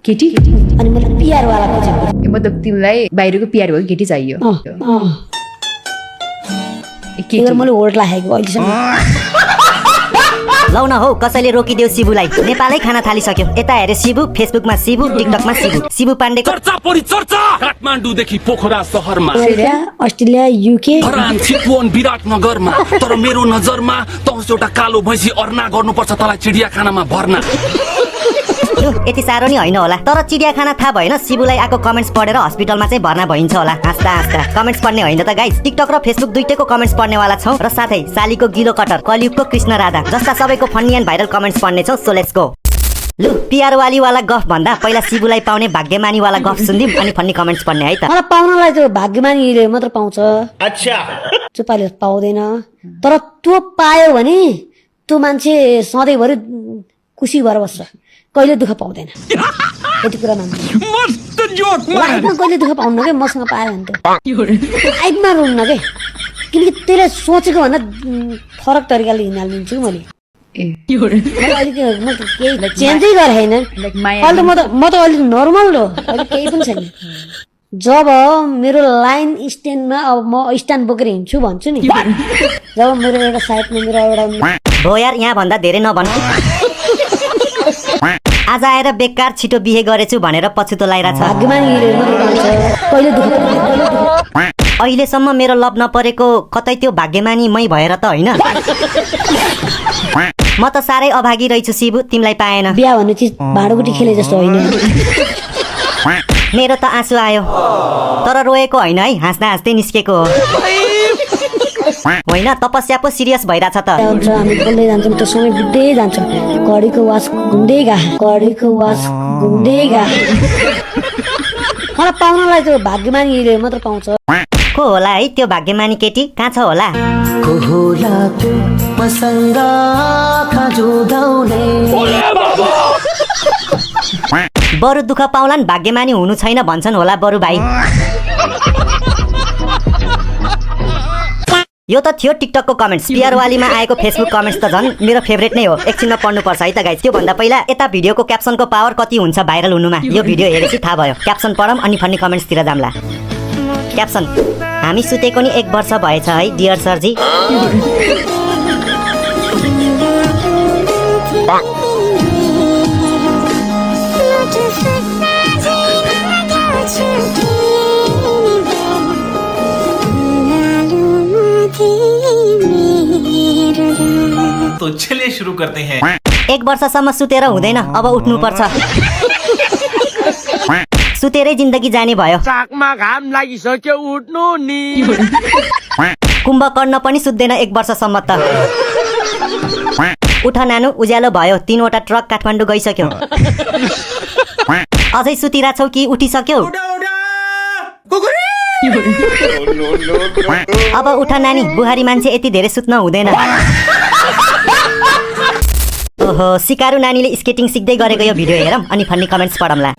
केटी अनि मैले पिआर वाला खोजेको मतलब तिमीलाई बाहिरको पिआर भएको केटी चाहियो केटी मैले होल्ड राखेको अहिलेसम्म लौ न हौ कसैले रोकिदेऊ शिबुलाई नेपालै खाना थालिसक्यो यता हेरे शिबु फेसबुकमा शिबु टिकटकमा शिबु पाण्डेको चर्चा परिचर्चा काठमाडौँदेखि पोखरा सहरमा America Australia UK Dharan Chitwan विराटनगरमा तर मेरो नजरमा तँ एउटा कालो भैँसी अर्ना गर्नुपर्छ तँलाई चिडियाखानामा भर्ना लु यति साह्रो नि होइन होला तर चिडियाखाना थाहा भएन शिबुलाई आएको कमेन्ट्स पढेर हस्पिटलमा चाहिँ भर्ना भइन्छ होला हाँस्दा हाँस्दा कमेन्ट्स पढ्ने होइन त गाइस टिकटक र फेसबुक दुईटैको कमेन्ट्स पढ्नेवाला छौँ र साथै सालीको गिलो कटर कलियुगको कृष्ण राधा जस्ता सबैको फन्नी एन्ड भाइरल कमेन्ट्स पढ्ने छौँ सो लेट्स गो लु पिआर वालीवाला गफ भन्दा पहिला शिबुलाई पाउने भाग्यमानीवाला गफ सुनिदिउँ अनि फन्नी कमेन्ट्स पढ्ने है त मलाई पाउनलाई त्यो भाग्यमानीले मात्र पाउँछ अच्छा चुपाले पाउँदैन तर त्यो पायो भने त्यो मान्छे सधैँभरि खुसी भएर बस्छ कहिले दुःख पाउँदैन यति कुरा मान्छु लाइफमा कहिले दुःख पाउन्न के मसँग पायो भने त लाइफमा रुन्न के किनकि त्यसले सोचेको भन्दा फरक तरिकाले हिँडालिदिन्छु कि मैले अलिक म त केही चेन्जै गरेँ होइन अहिले म त अलिक नर्मल हो अहिले केही पनि छैन जब मेरो लाइन स्ट्यान्डमा अब म स्ट्यान्ड बोकेर हिँड्छु भन्छु नि जब मेरो एउटा साइडमा मेरो एउटा हो यार यहाँ भन्दा धेरै नभन आज आएर बेकार छिटो बिहे गरेछु भनेर पछुतो लागिरहेछ भाग्यमानीले मात्र पाउँछ कहिले दुःख पाउँदैन अहिलेसम्म मेरो लब नपरेको कतै त्यो भाग्यमानी मै भएर त होइन म त साह्रै अभागी रहेछु शिबु तिमीलाई पाएन बिहा भन्ने चिज भाँडोकुटी खेले जस्तो होइन मेरो त आँसु आयो तर रोएको होइन है हाँस्दा हाँस्दै निस्केको हो होइन तपस्या पो सिरियस भइरहेछ त हामी बोल्दै जान्छौँ त्यो समय बित्दै जान्छ घडीको वाच घुम्दै गा मलाई पाउनलाई त्यो भाग्यमानीले मात्र पाउँछ को होला है त्यो भाग्यमानी केटी कहाँ छ होला बरु दुःख पाउलान् भाग्यमानी हुनु छैन भन्छन् होला बरु भाइ यो त थियो टिकटकको कमेन्ट्स पिआर वालीमा आएको फेसबुक कमेन्ट्स त झन् मेरो फेभरेट नै हो एकछिनमा पढ्नुपर्छ है त गाइस त्यो भन्दा पहिला यता भिडियोको क्याप्सनको पावर कति हुन्छ भाइरल हुनुमा यो भिडियो हेरेपछि थाहा भयो क्याप्सन पढौँ अनि फन्नी कमेन्ट्सतिर जाम्ला क्याप्सन हामी सुतेको नि 1 वर्ष भएछ है डियर सरजी तो चलिए शुरू करते हैं 1 वर्षसम्म सुतेर हुँदैन अब उठ्नुपर्छ सुतेरै जिन्दगी जाने भयो सागमा घाम लागिसक्यो उठ्नु नि कुम्भकर्ण पनि सुत्दैन 1 वर्षसम्म त उठ नानु उज्यालो भयो 3वटा ट्रक काठमाडौँ गइसक्यो अझै सुतिरा छौ कि उठिसक्यौ अब उठ नानी बुहारी मान्छे यति धेरै सुत्न हुँदैन ओहो सिकारु नानीले स्केटिङ सिक्दै गरेको यो भिडियो हेरौँ अनि फन्नी कमेन्ट्स पढौँला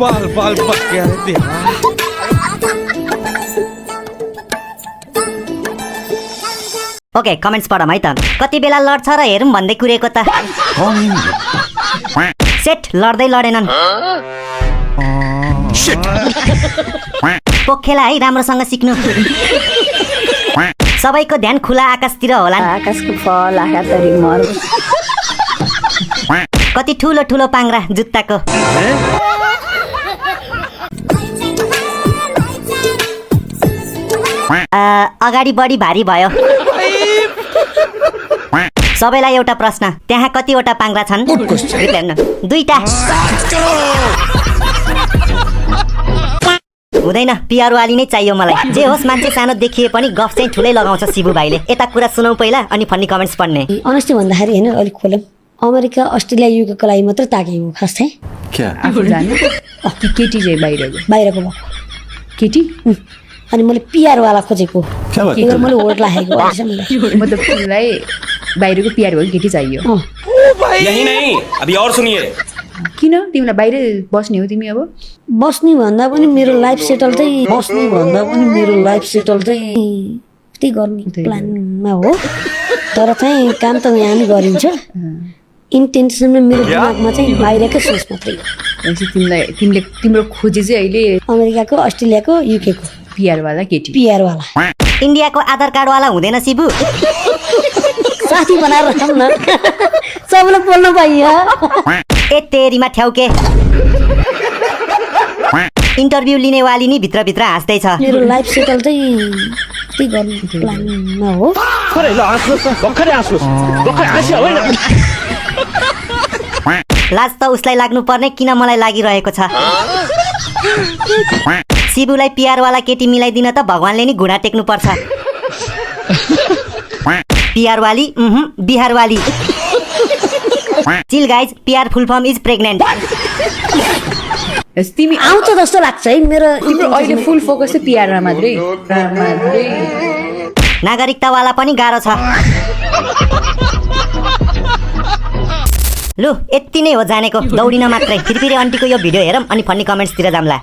बाल बाल बच गया रे देवा ओके कमेन्ट्स पढौँ है त कति बेला लड्छ र हेरौँ भन्दै कुरेको त सेट लड्दै लडेनन् पोखेला है राम्रोसँग सिक्नु सबैको ध्यान खुला आकाशतिर होला आकाशको फल आकाशरी मर कति ठुलो ठुलो पाङ्रा जुत्ताको अगाडि बढी भारी भयो सबैलाई एउटा प्रश्न त्यहाँ कतिवटा पाङ्रा छन् 2टा हुँदैन पिआर वाली नै चाहियो मलाई जे होस् मान्छे सानो देखिए पनि गफ चाहिँ ठुलै लगाउँछ शिबु भाइले यता कुरा सुनौ पहिला अनि फन्नी कमेन्ट्स पढ्ने अनेस्टी भन्दाखेरि होइन अलिक खोलौँ अमेरिका अस्ट्रेलिया युकेको लागि मात्र ताकेको खास चाहिँ आफू जाने कि केटी चाहिँ बाहिरको भएको केटी अनि मैले पिआर वाला खोजेको मैले होल्ड राखेको मतलब तिमीलाई बाहिरको पिआर भएको केटी चाहियो यही नहीं अभी और सुनिए किन तिमीलाई बाहिर बस्ने हो तिमी अब बस्ने भन्दा पनि मेरो लाइफ सेटल चाहिँ त्यही गर्ने प्लानमा हो तर चाहिँ काम त यहाँ नै गरिन्छ इन्टेन्सनमा मेरो दिमागमा चाहिँ बाहिरकै सोच मात्रै हो तिमीले तिम्रो खोजी चाहिँ अहिले अमेरिकाको अस्ट्रेलियाको युकेको पिआर वाला केटी पिआरवाला इन्डियाको आधार कार्डवाला हुँदैन शिबु साथी बनाएर राखौँ न सबैलाई बोल्न पाइयो ए तेरीमा ठ्याउके इन्टरभ्यू लिने वाली नि भित्रभित्र हाँस्दैछ मेरो लाइफ सेटल चाहिँ त्यही गर्ने प्लानमा हो लाज त उसलाई लाग्नु पर्ने किन मलाई लागिरहेको छ शिबुलाई पिआरवाला केटी मिलाइदिन त भगवानले नि घुँडा टेक्नु पर्छ पिआरवाली बिहारवाली chill guys PR full form is pregnant तिमी आउँछ जस्तो लाग्छ है मेरो तिम्रो अहिले फुल फोकस चाहिँ पिआरमा मात्रै नागरिकतावाला पनि गाह्रो छ लु यति नै हो जानेको दौडिन मात्रै फेरि आन्टीको यो भिडियो हेरौँ अनि फन्नी कमेन्ट्सतिर जाम्ला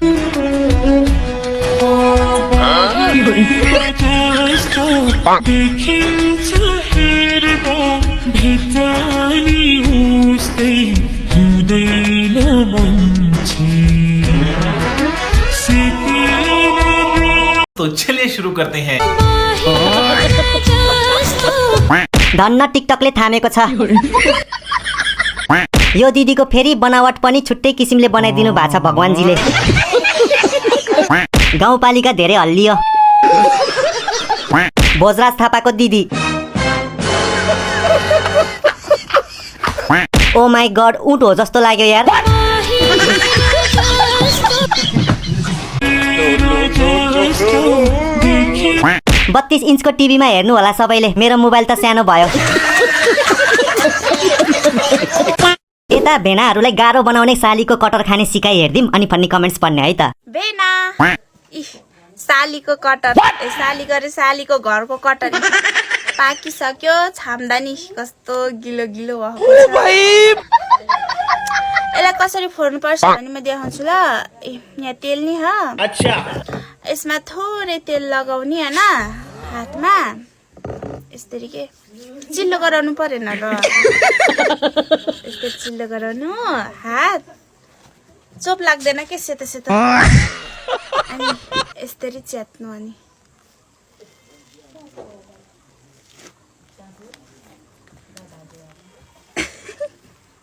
तो चलिए शुरू करते हैं धन्न टिकटकले थामेको छ यो दिदीको फेरि बनावट पनि छुट्टै किसिमले बनाइदिनु भएको छ भगवानजीले गाउँपालिका धेरै हल्लियो भोजराज थापाको दिदी ओ माई गड ऊँट हो जस्तो लाग्यो यार 32 इन्चको टिभीमा हेर्नु होला सबैले मेरो मोबाइल त सानो भयो यता भेनाहरूलाई गाह्रो बनाउने सालीको कटर खाने सिकाइ हेर्दिम अनि फन्नी कमेन्ट्स पढ्ने है त भेना सालीको कटर सालीको रे सालीको घरको कटर पाकिसक्यो छाम्दा नि कस्तो गिलो गिलो भएको छ यसलाई कसरी फोड्नु पर्छ भने म देखाउँछु ल यहाँ तेल नि ह अच्छा यसमा थोरै तेल लगाउने हैन हातमा यसरी के चिल्लो गराउनु परेन र यस्तो चिल्लो गराउनु हात चोप लाग्दैन के सेतो सेतो अनि यसरी च्यात्नु अनि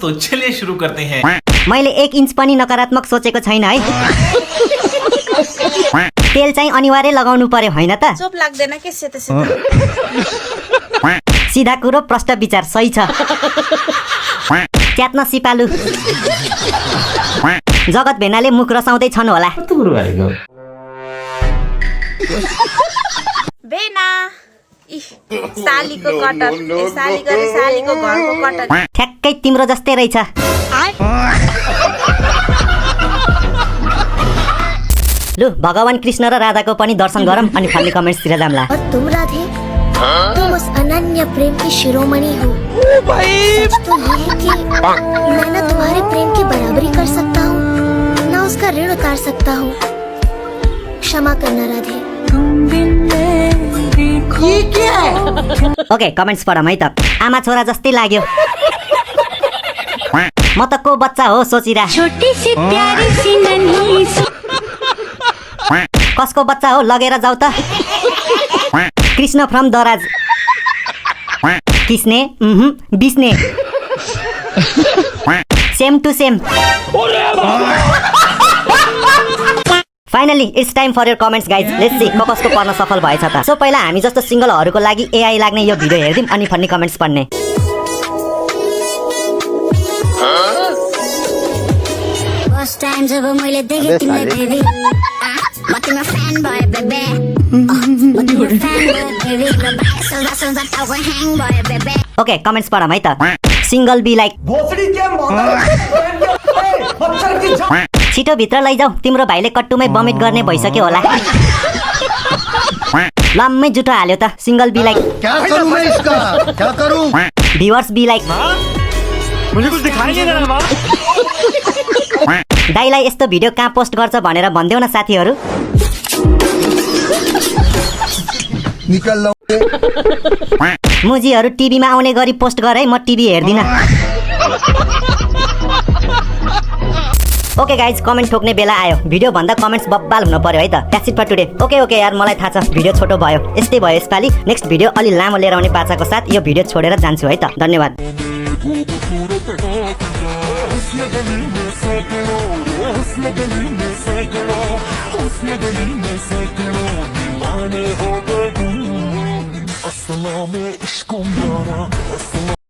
तो चलिए शुरू करते हैं मैले 1 इन्च पनि नकारात्मक सोचेको छैन है तेल चाहिँ अनिवार्य लगाउनु पर्यो हैन त चोप लाग्दैन के सेतो सेतो सिधा कुरो प्रष्ट विचार सही छ च्यात्न सिपालु जगत भेनाले मुख रसाउँदै छन् होला भेना सालीको कटर सालीको रे सालीको घरको कटर ठ्याक्कै तिम्रो जस्तै रहेछ लु भगवान कृष्ण र राधाको पनि दर्शन गरौँ अनि फन्नी कमेन्ट्सतिर जाम्ला और तुम राधे तुम उस अनन्य प्रेम की शिरोमणि हो सच तो ये है कि मैं ना तुम्हारे प्रेम की बराबरी कर सकता हूँ ना उसका ऋण उतार सकता हूँ क्षमा करना राधे ओके कमेन्ट्स पढौँ है त आमा छोरा जस्तै लाग्यो म त को बच्चा हो सोचिरा कसको बच्चा हो लगेर जाऊ त कृष्ण फ्रम दराज किस्ने बिस्ने same to same finally it's time for your comments guys let's see कसको पढ्न सफल भएछ त सो पहिला हामी जस्तो सिंगलहरूको लागि एआई लाग्ने यो भिडियो हेर्दिम अनि फन्नी कमेन्ट्स पढ्ने फर्स्ट टाइम जब मैले देखे तिमीलाई बेबी म तिम्रो फ्यान भए बेबे म तिम्रो फ्यान भए बेबी सोच्दा सोच्दा टाउको ह्याङ भयो बेबे ओके कमेन्ट्स पढौँ है त सिंगल बी लाइक छिटो भित्र लैजाऊ तिम्रो भाइले कट्टुमै बमिट गर्ने भइसक्यो होला लम्मै जुठो हाल्यो त सिंगल बी लाइक क्या करूं मैं इसका क्या करूं भ्युअर्स बी लाइक दाइलाई यस्तो भिडियो कहाँ पोस्ट गर्छ भनेर भनिदेऊ न साथीहरू। मुजीहरू टिभीमा आउने गरी पोस्ट गर है, म टिभी हेर्दिन। ओके गाइज, कमेन्ट ठोक्ने बेला आयो। भिडियो भन्दा कमेन्ट्स बब्बाल हुन पर्यो है त। That's it for today. Okay यार, मलाई थाहा छ भिडियो छोटो भयो, यस्तै भयो यसपालि। नेक्स्ट भिडियो अलि लामो लिएर आउने पाछाको साथ यो भिडियो छोडेर जान्छु है त। धन्यवाद।